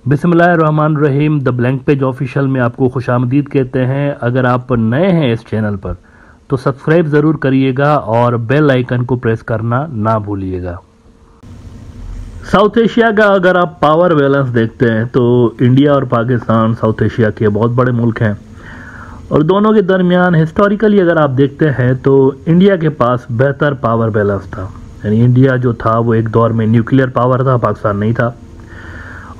बिस्मिल्लाहिर्रहमानिर्रहीम। The blank page official में आपको खुशामदीद कहते हैं। अगर आप नए हैं इस चैनल पर तो सब्सक्राइब ज़रूर करिएगा और बेल आइकन को प्रेस करना ना भूलिएगा। साउथ एशिया का अगर आप पावर बैलेंस देखते हैं तो इंडिया और पाकिस्तान साउथ एशिया के बहुत बड़े मुल्क हैं और दोनों के दरमियान हिस्टोरिकली अगर आप देखते हैं तो इंडिया के पास बेहतर पावर बैलेंस था। यानी इंडिया जो था वो एक दौर में न्यूक्लियर पावर था, पाकिस्तान नहीं था।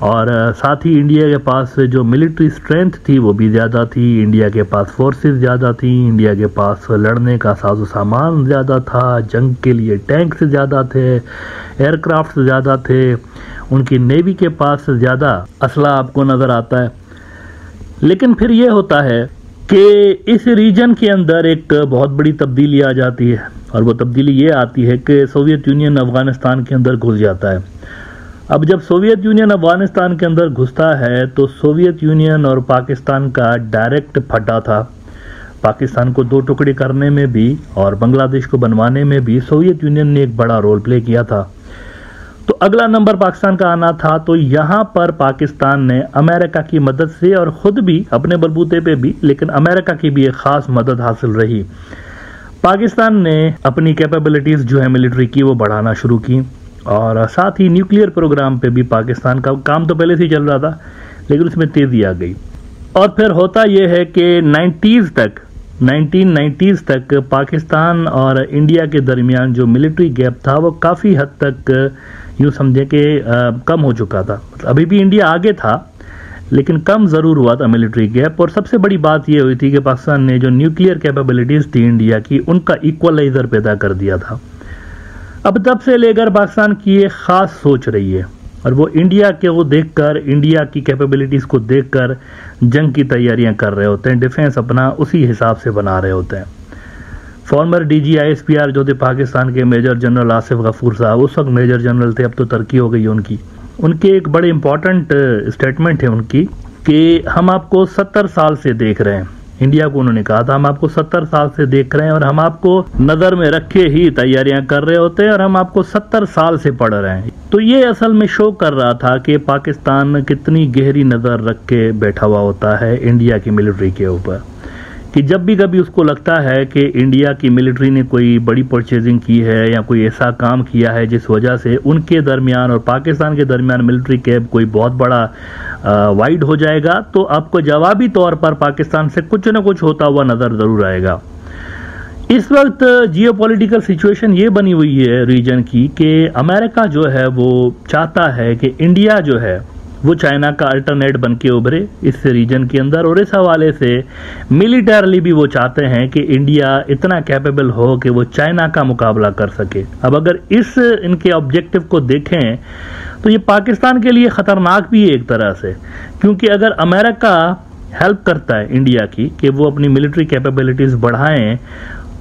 और साथ ही इंडिया के पास जो मिलिट्री स्ट्रेंथ थी वो भी ज़्यादा थी, इंडिया के पास फोर्सेस ज़्यादा थी, इंडिया के पास लड़ने का साजो सामान ज़्यादा था, जंग के लिए टैंक्स ज़्यादा थे, एयरक्राफ्ट ज़्यादा थे, उनकी नेवी के पास ज़्यादा असला आपको नज़र आता है। लेकिन फिर ये होता है कि इस रीजन के अंदर एक बहुत बड़ी तब्दीली आ जाती है और वो तब्दीली ये आती है कि सोवियत यूनियन अफ़गानिस्तान के अंदर घुस जाता है। अब जब सोवियत यूनियन अफ़गानिस्तान के अंदर घुसता है तो सोवियत यूनियन और पाकिस्तान का डायरेक्ट फटा था। पाकिस्तान को दो टुकड़े करने में भी और बांग्लादेश को बनवाने में भी सोवियत यूनियन ने एक बड़ा रोल प्ले किया था। तो अगला नंबर पाकिस्तान का आना था। तो यहाँ पर पाकिस्तान ने अमेरिका की मदद से और ख़ुद भी अपने बलबूते पे भी, लेकिन अमेरिका की भी एक ख़ास मदद हासिल रही। पाकिस्तान ने अपनी कैपेबिलिटीज़ जो है मिलिट्री की वो बढ़ाना शुरू की और साथ ही न्यूक्लियर प्रोग्राम पे भी पाकिस्तान का काम तो पहले से ही चल रहा था लेकिन उसमें तेज़ी आ गई। और फिर होता यह है कि 1990s तक पाकिस्तान और इंडिया के दरमियान जो मिलिट्री गैप था वो काफ़ी हद तक यूँ समझें कि कम हो चुका था। अभी भी इंडिया आगे था लेकिन कम ज़रूर हुआ था मिलिट्री गैप। और सबसे बड़ी बात ये हुई थी कि पाकिस्तान ने जो न्यूक्लियर कैपेबिलिटीज़ थी इंडिया की उनका इक्वलाइज़र पैदा कर दिया था। अब तब से लेकर पाकिस्तान की एक ख़ास सोच रही है और वो इंडिया के को देखकर, इंडिया की कैपेबिलिटीज़ को देखकर जंग की तैयारियां कर रहे होते हैं, डिफेंस अपना उसी हिसाब से बना रहे होते हैं। फॉर्मर DG/ISPR जो थे पाकिस्तान के मेजर जनरल आसिफ गफूर साहब, उस वक्त मेजर जनरल थे, अब तो तरक्की हो गई उनकी। उनके एक बड़े इंपॉर्टेंट स्टेटमेंट है उनकी कि हम आपको 70 साल से देख रहे हैं। इंडिया को उन्होंने कहा था हम आपको 70 साल से देख रहे हैं और हम आपको नज़र में रखे ही तैयारियां कर रहे होते हैं और हम आपको 70 साल से पढ़ रहे हैं। तो ये असल में शो कर रहा था कि पाकिस्तान कितनी गहरी नज़र रख के बैठा हुआ होता है इंडिया की मिलिट्री के ऊपर, कि जब भी कभी उसको लगता है कि इंडिया की मिलिट्री ने कोई बड़ी परचेजिंग की है या कोई ऐसा काम किया है जिस वजह से उनके दरमियान और पाकिस्तान के दरमियान मिलिट्री गैप कोई बहुत बड़ा वाइड हो जाएगा, तो आपको जवाबी तौर पर पाकिस्तान से कुछ न कुछ होता हुआ नज़र ज़रूर आएगा। इस वक्त जियोपॉलिटिकल सिचुएशन ये बनी हुई है रीजन की कि अमेरिका जो है वो चाहता है कि इंडिया जो है वो चाइना का अल्टरनेट बन के उभरे इस रीजन के अंदर, और इस हवाले से मिलिटरली भी वो चाहते हैं कि इंडिया इतना कैपेबल हो कि वो चाइना का मुकाबला कर सके। अब अगर इस इनके ऑब्जेक्टिव को देखें तो ये पाकिस्तान के लिए ख़तरनाक भी है एक तरह से, क्योंकि अगर अमेरिका हेल्प करता है इंडिया की कि वो अपनी मिलिट्री कैपेबिलिटीज़ बढ़ाएं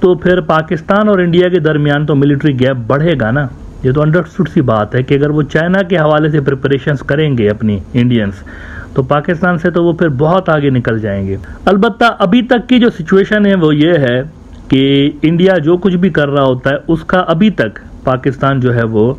तो फिर पाकिस्तान और इंडिया के दरमियान तो मिलिट्री गैप बढ़ेगा ना। ये तो अंडरस्टूड सी बात है कि अगर वो चाइना के हवाले से प्रिपरेशंस करेंगे अपनी इंडियंस तो पाकिस्तान से तो वो फिर बहुत आगे निकल जाएंगे। अलबत्ता अभी तक की जो सिचुएशन है वो ये है कि इंडिया जो कुछ भी कर रहा होता है उसका अभी तक पाकिस्तान जो है वो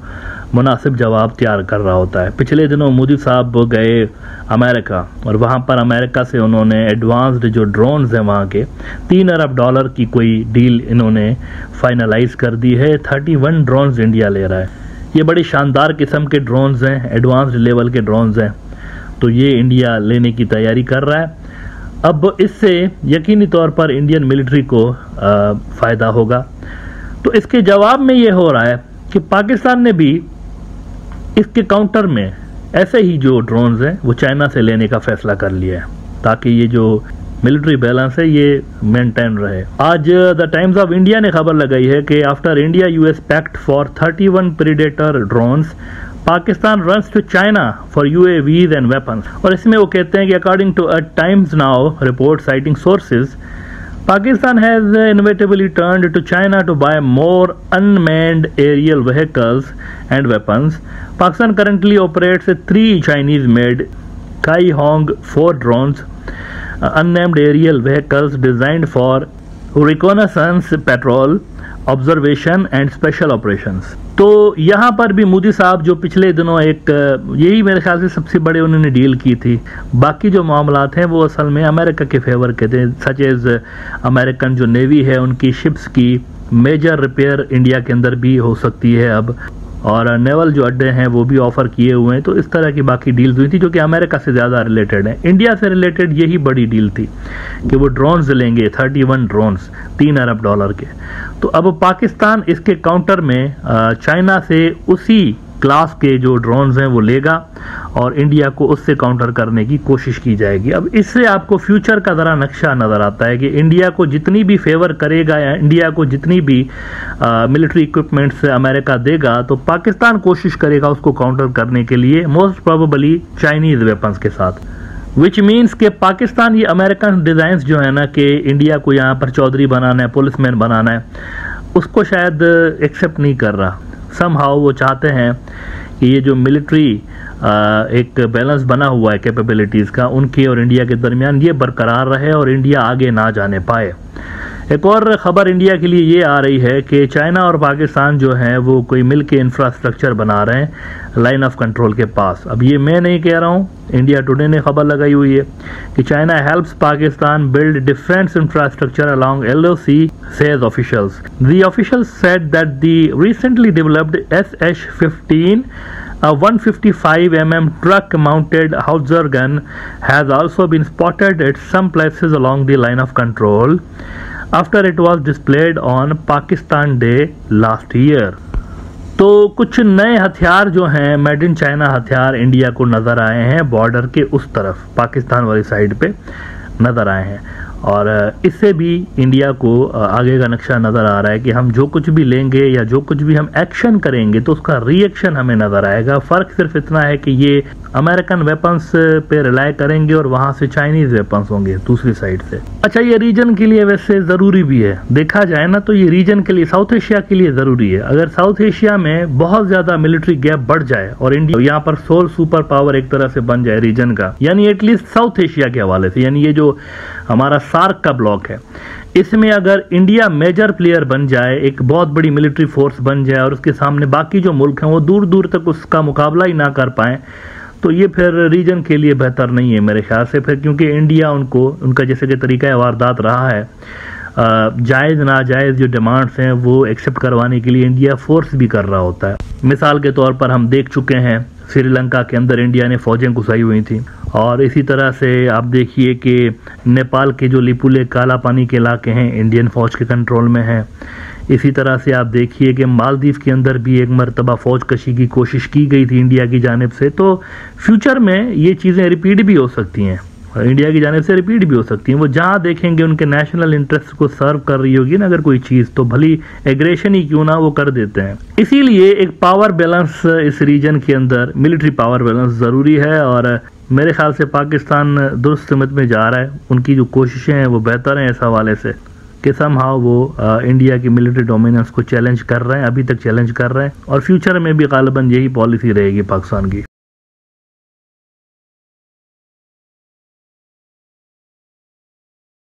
मुनासिब जवाब तैयार कर रहा होता है। पिछले दिनों मोदी साहब गए अमेरिका और वहाँ पर अमेरिका से उन्होंने एडवांस्ड जो ड्रोन्स हैं वहाँ के $3 अरब की कोई डील इन्होंने फाइनलाइज कर दी है। 31 ड्रोन्स इंडिया ले रहा है। ये बड़ी शानदार किस्म के ड्रोन्स हैं, एडवांस्ड लेवल के ड्रोन्स हैं, तो ये इंडिया लेने की तैयारी कर रहा है। अब इससे यकीनी तौर पर इंडियन मिलिट्री को फ़ायदा होगा। तो इसके जवाब में ये हो रहा है कि पाकिस्तान ने भी इसके काउंटर में ऐसे ही जो ड्रोन्स हैं वो चाइना से लेने का फैसला कर लिया है ताकि ये जो मिलिट्री बैलेंस है ये मेंटेन रहे। आज द टाइम्स ऑफ इंडिया ने खबर लगाई है कि after India US pact for 31 predator drones Pakistan runs to China for UAVs and weapons. और इसमें वो कहते हैं कि according to a Times Now report citing sources Pakistan has inevitably turned to China to buy more unmanned aerial vehicles and weapons. Pakistan currently operates 3 Chinese-made Kai-Hong 4 drones, unmanned aerial vehicles designed for reconnaissance patrol, observation and special operations. तो यहाँ पर भी मोदी साहब जो पिछले दिनों एक यही मेरे ख्याल से सबसे बड़े उन्होंने डील की थी। बाकी जो मामलात हैं वो असल में अमेरिका के फेवर के थे, सच एज अमेरिकन जो नेवी है उनकी शिप्स की मेजर रिपेयर इंडिया के अंदर भी हो सकती है अब, और नेवल जो अड्डे हैं वो भी ऑफर किए हुए हैं। तो इस तरह की बाकी डील्स हुई थी जो कि अमेरिका से ज़्यादा रिलेटेड है। इंडिया से रिलेटेड यही बड़ी डील थी कि वो ड्रोन्स लेंगे, 31 ड्रोन्स $3 अरब के। तो अब पाकिस्तान इसके काउंटर में चाइना से उसी क्लास के जो ड्रोन्स हैं वो लेगा और इंडिया को उससे काउंटर करने की कोशिश की जाएगी। अब इससे आपको फ्यूचर का ज़रा नक्शा नज़र आता है कि इंडिया को जितनी भी फेवर करेगा या इंडिया को जितनी भी मिलिट्री इक्विपमेंट्स अमेरिका देगा, तो पाकिस्तान कोशिश करेगा उसको काउंटर करने के लिए मोस्ट प्रोबेबली चाइनीज़ वेपन्स के साथ। विच मीन्स के पाकिस्तान ये अमेरिकन डिज़ाइंस जो है ना कि इंडिया को यहाँ पर चौधरी बनाना है, पुलिसमैन बनाना है, उसको शायद एक्सेप्ट नहीं कर रहा। समहाउ वो चाहते हैं कि ये जो मिलिट्री एक बैलेंस बना हुआ है कैपेबिलिटीज़ का, उनके और इंडिया के दरमियान ये बरकरार रहे और इंडिया आगे ना जाने पाए। एक और ख़बर इंडिया के लिए ये आ रही है कि चाइना और पाकिस्तान जो हैं वो कोई मिल के इंफ्रास्ट्रक्चर बना रहे हैं लाइन ऑफ कंट्रोल के पास। अब ये मैं नहीं कह रहा हूँ, इंडिया टुडे ने खबर लगाई हुई है कि China helps Pakistan build defence infrastructure along LOC, says officials. The officials said that the recently developed SH-15, a 155 mm truck-mounted Howitzer gun, has also been spotted at some places along the line of control after it was displayed on Pakistan Day last year. तो कुछ नए हथियार जो हैं made in China हथियार India को नज़र आए हैं, बॉर्डर के उस तरफ पाकिस्तान वाली साइड पे नज़र आए हैं, और इससे भी इंडिया को आगे का नक्शा नज़र आ रहा है कि हम जो कुछ भी लेंगे या जो कुछ भी हम एक्शन करेंगे तो उसका रिएक्शन हमें नज़र आएगा। फ़र्क सिर्फ इतना है कि ये अमेरिकन वेपन्स पे रिलाई करेंगे और वहाँ से चाइनीज़ वेपन्स होंगे दूसरी साइड से। अच्छा, ये रीजन के लिए वैसे ज़रूरी भी है, देखा जाए ना तो ये रीजन के लिए, साउथ एशिया के लिए ज़रूरी है। अगर साउथ एशिया में बहुत ज़्यादा मिलिट्री गैप बढ़ जाए और इंडिया यहाँ पर सोल सुपर पावर एक तरह से बन जाए रीजन का, यानी एटलीस्ट साउथ एशिया के हवाले से, यानी ये जो हमारा सार्क का ब्लॉक है, इसमें अगर इंडिया मेजर प्लेयर बन जाए, एक बहुत बड़ी मिलिट्री फोर्स बन जाए और उसके सामने बाकी जो मुल्क हैं वो दूर दूर तक उसका मुकाबला ही ना कर पाएं, तो ये फिर रीजन के लिए बेहतर नहीं है मेरे ख्याल से। फिर क्योंकि इंडिया उनको, उनका जैसे कि तरीका वारदात रहा है, जायज़ नाजायज़ जो डिमांड्स हैं वो एक्सेप्ट करवाने के लिए इंडिया फोर्स भी कर रहा होता है। मिसाल के तौर पर हम देख चुके हैं श्रीलंका के अंदर इंडिया ने फ़ौजें घुसाई हुई थी, और इसी तरह से आप देखिए कि नेपाल के जो लिपुले काला पानी के इलाके हैं इंडियन फ़ौज के कंट्रोल में हैं। इसी तरह से आप देखिए कि मालदीव के अंदर भी एक मरतबा फ़ौज कशी की कोशिश की गई थी इंडिया की जानिब से। तो फ्यूचर में ये चीज़ें रिपीट भी हो सकती हैं, इंडिया की जानिब से रिपीट भी हो सकती हैं। वो जहाँ देखेंगे उनके नेशनल इंटरेस्ट को सर्व कर रही होगी ना अगर कोई चीज़, तो भली एग्रेशन ही क्यों ना वो कर देते हैं। इसीलिए एक पावर बैलेंस इस रीजन के अंदर, मिलिट्री पावर बैलेंस ज़रूरी है, और मेरे ख्याल से पाकिस्तान दुरुस्त सिमत में जा रहा है। उनकी जो कोशिशें हैं वो बेहतर हैं इस हवाले से कि समहाउ वो इंडिया की मिलिट्री डोमिनेंस को चैलेंज कर रहे हैं, अभी तक चैलेंज कर रहे हैं, और फ्यूचर में भी गालिबन यही पॉलिसी रहेगी पाकिस्तान की।